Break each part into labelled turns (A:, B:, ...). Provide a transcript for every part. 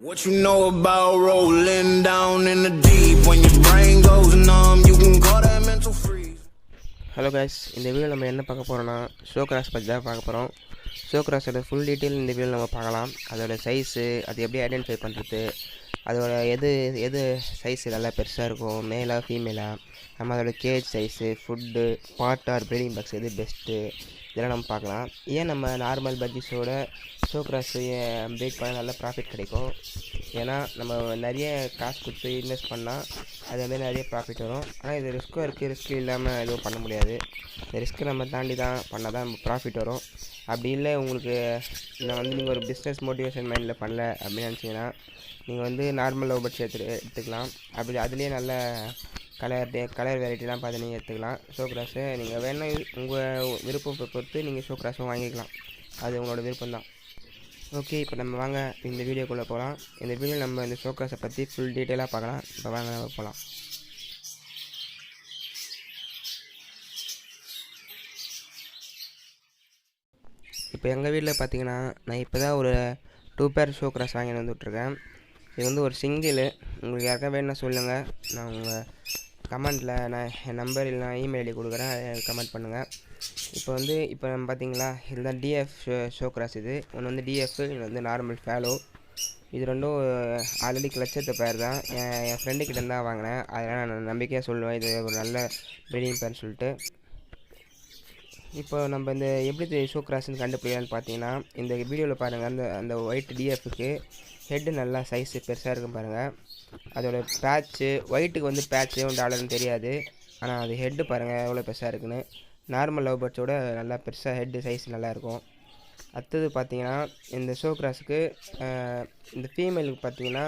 A: What you know about rolling down in the deep? When your brain goes numb, you can call that mental freeze.
B: Hello guys, இந்த video நம்ம என்ன பார்க்க போகிறோன்னா show cross பற்றி தான் பார்க்க போகிறோம். ஷோ கிராஸோட ஃபுல் டீட்டெயில் இந்த வீடியோ நம்ம பார்க்கலாம். அதோட சைஸு, அது எப்படி ஐடென்டிஃபை பண்ணுறது, அதோட எது சைஸ் நல்லா பெருசாக இருக்கும், மேலாக ஃபீமேலாக, நம்ம அதோட கேஜ் சைஸு, ஃபுட்டு, பாட் ஆர் ப்ரீடிங் பாக்ஸ் எது பெஸ்ட்டு, இதெல்லாம் நம்ம பார்க்கலாம். ஏன் நம்ம நார்மல் பட்ஜெட்ஸோட ஷோ கிராஸ் ப்ரீட் பண்ண நல்ல ப்ராஃபிட் கிடைக்கும். ஏன்னா நம்ம நிறைய காசு கொடுத்து இன்வெஸ்ட் பண்ணால் அதுமாதிரி நிறைய ப்ராஃபிட் வரும். ஆனால் இது ரிஸ்க்கும் இருக்குது, ரிஸ்க் இல்லாமல் எதுவும் பண்ண முடியாது. இந்த ரிஸ்க்கு நம்ம தாண்டி தான் பண்ணால் தான் நம்ம ப்ராஃபிட் வரும். அப்படி இல்லை உங்களுக்கு நீங்கள் ஒரு பிஸ்னஸ் மோட்டிவேஷன் மைண்டில் பண்ணல அப்படின்னு நினச்சிங்கன்னா நீங்கள் நார்மல் லவ் பட்ஸ் எடுத்துக்கலாம். அப்படி அதுலேயே நல்ல கலர் வெரைட்டிலாம் பார்த்து நீங்கள் எடுத்துக்கலாம். ஷோ கிராஸு நீங்கள் வேணால் உங்கள் விருப்பம் பொறுத்து நீங்கள் ஷோ கிராஸும் வாங்கிக்கலாம். அது உங்களோட விருப்பம்தான். ஓகே, இப்போ நம்ம வாங்க இந்த வீடியோக்குள்ளே போகலாம். இந்த வீடியோ நம்ம இந்த ஷோ கிராஸை பற்றி ஃபுல் டீட்டெயிலாக பார்க்கலாம். இப்போ வாங்க நம்ம போகலாம். இப்போ எங்கள் வீட்டில் பார்த்தீங்கன்னா நான் இப்போ தான் ஒரு 2 பேர் ஷோ கிராஸ் வாங்கிட்டு வந்துவிட்ருக்கேன். இது ஒரு சிங்கிள். உங்களுக்கு யாருக்கா வேணும்னா சொல்லுங்கள். நான் உங்கள் கமெண்ட்டில் நான் என் நம்பர் இல்லைனா இமெயில் ஐடி கொடுக்குறேன், கமெண்ட் பண்ணுங்கள். இப்போ நம்ம பார்த்தீங்களா, இதுதான் டிஎஃப் ஷோ கிராஸ். இது ஒன்று டிஎஃப், இது நார்மல் ஃபேலோ. இது ரெண்டும் ஆல்ரெடி கிளச்சத்த பேர் தான். என் ஃப்ரெண்டுக்கிட்ட தான் வாங்கினேன். அதனால் நான் நம்பிக்கையாக சொல்லுவேன் இது ஒரு நல்ல ப்ரீடிங் பேர்னு சொல்லிட்டு. இப்போ நம்ம இந்த எப்படி ஷோ கிராஸ்ன்னு கண்டுபிடிக்கலான்னு பார்த்தீங்கன்னா, இந்த வீடியோவில் பாருங்கள். அந்த ஒயிட் டிஎஃப்க்கு ஹெட்டு நல்லா சைஸு பெருசாக இருக்கும் பாருங்கள். அதோட பேட்ச்சு ஒயிட்டுக்கு பேட்ச்சு $1 தெரியாது. ஆனால் அது ஹெட்டு பாருங்கள் எவ்வளோ பெருசாக இருக்குன்னு. நார்மல் லவ் பேர்ட்ஸோட நல்லா பெருசாக ஹெட்டு சைஸ் நல்லாயிருக்கும். அடுத்தது பார்த்தீங்கன்னா இந்த ஷோ கிராஸுக்கு இந்த ஃபீமேலுக்கு பார்த்தீங்கன்னா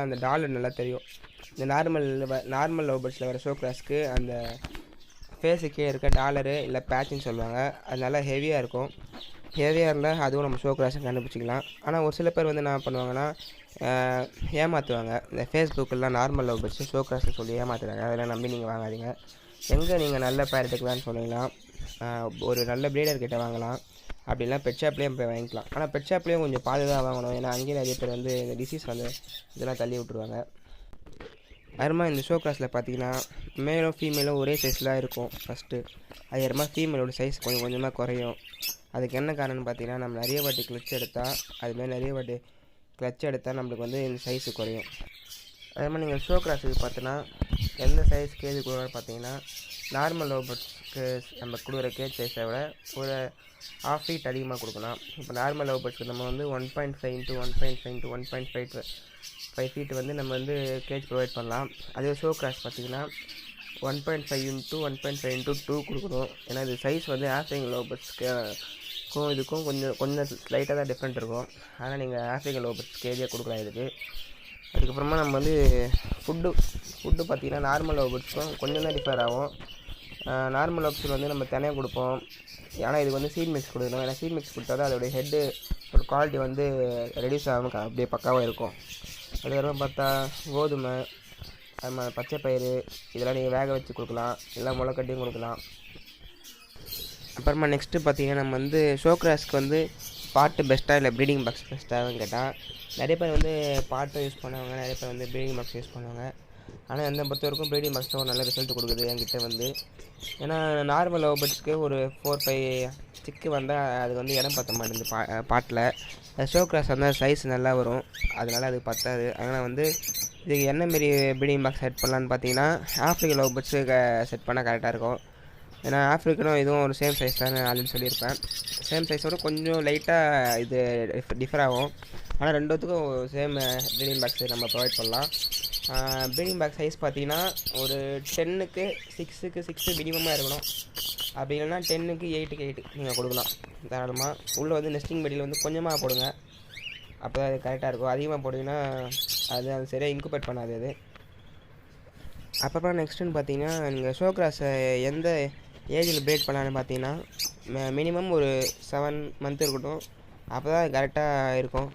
B: அந்த டாலர் நல்லா தெரியும். இந்த நார்மல் லவ் பேர்ட்ஸில் வர ஷோ கிராஸுக்கு அந்த ஃபேஸுக்கே இருக்க டாலரு இல்லை பேட்சுன்னு சொல்லுவாங்க. அது நல்லா ஹெவியாக இருக்கும். ஹெவியாக இருந்தால் அதுவும் நம்ம ஷோ கிராஸை கண்டுபிடிச்சிக்கலாம். ஆனால் ஒரு சில பேர் என்ன பண்ணுவாங்கன்னா ஏமாற்றுவாங்க. இந்த ஃபேஸ்புக்கெல்லாம் நார்மல் லவ் பேர்ட்ஸு ஷோ கிராஸ்ன்னு சொல்லி ஏமாற்றுறாங்க. அதெல்லாம் நம்பி நீங்கள் வாங்காதீங்க. எங்கே நீங்கள் நல்ல பேர் எடுத்துக்கலான்னு சொன்னீங்கன்னா ஒரு நல்ல ப்ரீடர்கிட்ட வாங்கலாம். அப்படிலாம் பெட் ஷாப்லேயும் போய் வாங்கிக்கலாம். ஆனால் பெட் ஷாப்லேயும் கொஞ்சம் பாதுகாப்பாக வாங்கணும். ஏன்னா அங்கேயும் நிறைய பேர் இந்த டிசீஸ் இதெல்லாம் தள்ளி விட்ருவாங்க. அதுமா இந்த ஷோ கிராஸில் பார்த்தீங்கன்னா மேலும் ஃபீமேலும் ஒரே சைஸில் இருக்கும் ஃபஸ்ட்டு. அதுமா ஃபீமேலோட சைஸ் கொஞ்சம் கொஞ்சமாக குறையும். அதுக்கு என்ன காரணம்னு பார்த்தீங்கன்னா, நம்ம நிறைய வாட்டி கிளச் எடுத்தால் நம்மளுக்கு இந்த சைஸு குறையும். அதே மாதிரி நீங்கள் ஷோ கிராஸுக்கு பார்த்தோன்னா எந்த சைஸ்க்கு எது கொடுக்குறோன்னு பார்த்தீங்கன்னா, நார்மல் லவ் பேர்ட்ஸ்க்கு நம்ம கொடுக்குற கேஜ் சைஸை விட ஒரு 1/2 feet அதிகமாக கொடுக்கலாம். இப்போ நார்மல் லவ் பேர்ட்ஸ்க்கு நம்ம 1.5 × 1.5 × 1.5 feet நம்ம கேஜ் ப்ரொவைட் பண்ணலாம். அதே ஷோ கிராஸ் பார்த்தீங்கன்னா 1.5 × 1.5 × 2 கொடுக்கணும். ஏன்னா இது சைஸ் ஆஃப்ரிக்கன் லவ் பேர்ட்ஸ்க்கும் இதுக்கும் கொஞ்சம் லைட்டாக தான் டிஃப்ரெண்ட் இருக்கும். ஆனால் நீங்கள் ஆஃப்ரிக்கன் லவ் பேர்ட்ஸ் கேஜியாக கொடுக்கலாம் இதுக்கு. அதுக்கப்புறமா நம்ம ஃபுட்டு பார்த்தீங்கன்னா நார்மல் லவ் பேர்ட்ஸ்க்கும் கொஞ்சம் தான் டிஃபர் ஆகும். நார்மல் லவ் பேர்ட்ஸ் நம்ம தனியாக கொடுப்போம். ஆனால் இது சீட் மிக்ஸ் கொடுக்கணும். ஏன்னா சீட் மிக்ஸ் கொடுத்தா தான் அதோடைய ஹெட்டு ஒரு குவாலிட்டி ரெடியூஸ் ஆகாமல் அப்படியே பக்காவாக இருக்கும். அதுக்கப்புறம் பார்த்தா கோதுமை, பச்சை பயிறு இதெல்லாம் நீங்கள் வேக வச்சு கொடுக்கலாம், எல்லாம் முளைக்கட்டியும் கொடுக்கலாம். அப்புறமா நெக்ஸ்ட்டு பார்த்தீங்கன்னா நம்ம ஷோ கிராஸ்க்கு பாட்டு பெஸ்ட்டாக இல்லை ப்ரீடிங் பாக்ஸ் பெஸ்ட்டாகனு கேட்டால் நிறைய பேர் பாட்டும் யூஸ் பண்ணுவாங்க, நிறைய பேர் ப்ரீடிங் பாக்ஸ் யூஸ் பண்ணுவாங்க. ஆனால் என்னை பொறுத்த வரைக்கும் ப்ரீடிங் பாக்ஸ் தான் ஒரு நல்ல ரிசல்ட் கொடுக்குது என்கிட்ட. ஏன்னா நார்மல் லவ் பேர்ட்ஸ்க்கு ஒரு 4-5 ஸ்டிக்கு வந்தால் அது இடம் பற்ற மாட்டேங்குது பாட்டில். ஷோ கிராஸ் சைஸ் நல்லா வரும், அதனால் அது பற்றாது. அதனால் இதுக்கு என்ன மாரி ப்ரீடிங் பாக்ஸ் செட் பண்ணலான்னு பார்த்தீங்கன்னா, ஆஃப்ரிக்கன் லவ் பேர்ட்ஸு செட் பண்ணால் கரெக்டாக இருக்கும். ஏன்னா ஆஃப்ரிக்கனும் இதுவும் ஒரு சேம் சைஸ் தான் ஆல்ரெடி சொல்லியிருப்பேன். சேம் சைஸோட கொஞ்சம் லைட்டாக இது டிஃபர் ஆகும். ஆனால் ரெண்டுத்துக்கும் சேம் ப்ரீடிங் பாக்ஸ் நம்ம ப்ரொவைட் பண்ணலாம். ப்ரீடிங் பாக்ஸ் சைஸ் பார்த்தீங்கன்னா ஒரு 10க்கு 6க்கு 6 மினிமமாக இருக்கணும். அப்படி இல்லைன்னா 10க்கு 8க்கு 8 நீங்கள் கொடுக்கலாம் தாராளமாக. உள்ளே நெஸ்டிங் பெட்டியில் கொஞ்சமாக போடுங்க, அப்போ தான் அது கரெக்டாக இருக்கும். அதிகமாக போட்டிங்கன்னா அது சரியாக இன்குபேட் பண்ணாது அது. அப்புறம் நெக்ஸ்ட்டுன்னு பார்த்தீங்கன்னா, நீங்கள் ஷோ கிராஸை எந்த ஏஜில் ப்ரீட் பண்ணலான்னு பார்த்தீங்கன்னா மினிமம் ஒரு 7 month இருக்கட்டும். அப்போ தான் கரெக்டாக இருக்கும்.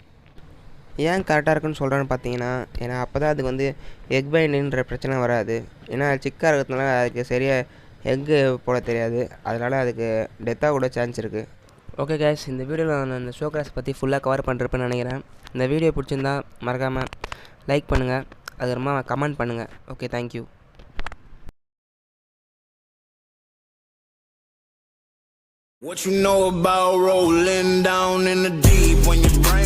B: ஏன் கரெக்டாக இருக்குன்னு சொல்கிறேன்னு பார்த்தீங்கன்னா, ஏன்னா அப்போ தான் அதுக்கு எக் பைண்டுன்ற பிரச்சனை வராது. ஏன்னா சிக்காக இருக்கிறதுனால அதுக்கு சரியாக எக்கு போட தெரியாது. அதனால் அதுக்கு டெத்தாக கூட சான்ஸ் இருக்குது. ஓகே கைஸ், இந்த வீடியோவில் நான் இந்த ஷோ கிராஸ் பற்றி ஃபுல்லாக கவர் பண்ணுறப்பன்னு நினைக்கிறேன். இந்த வீடியோ பிடிச்சிருந்தா மறக்காமல் லைக் பண்ணுங்கள், அது ரொம்ப கமெண்ட் பண்ணுங்கள். Okay, thank you.
A: What you know about rolling down in the deep when your brain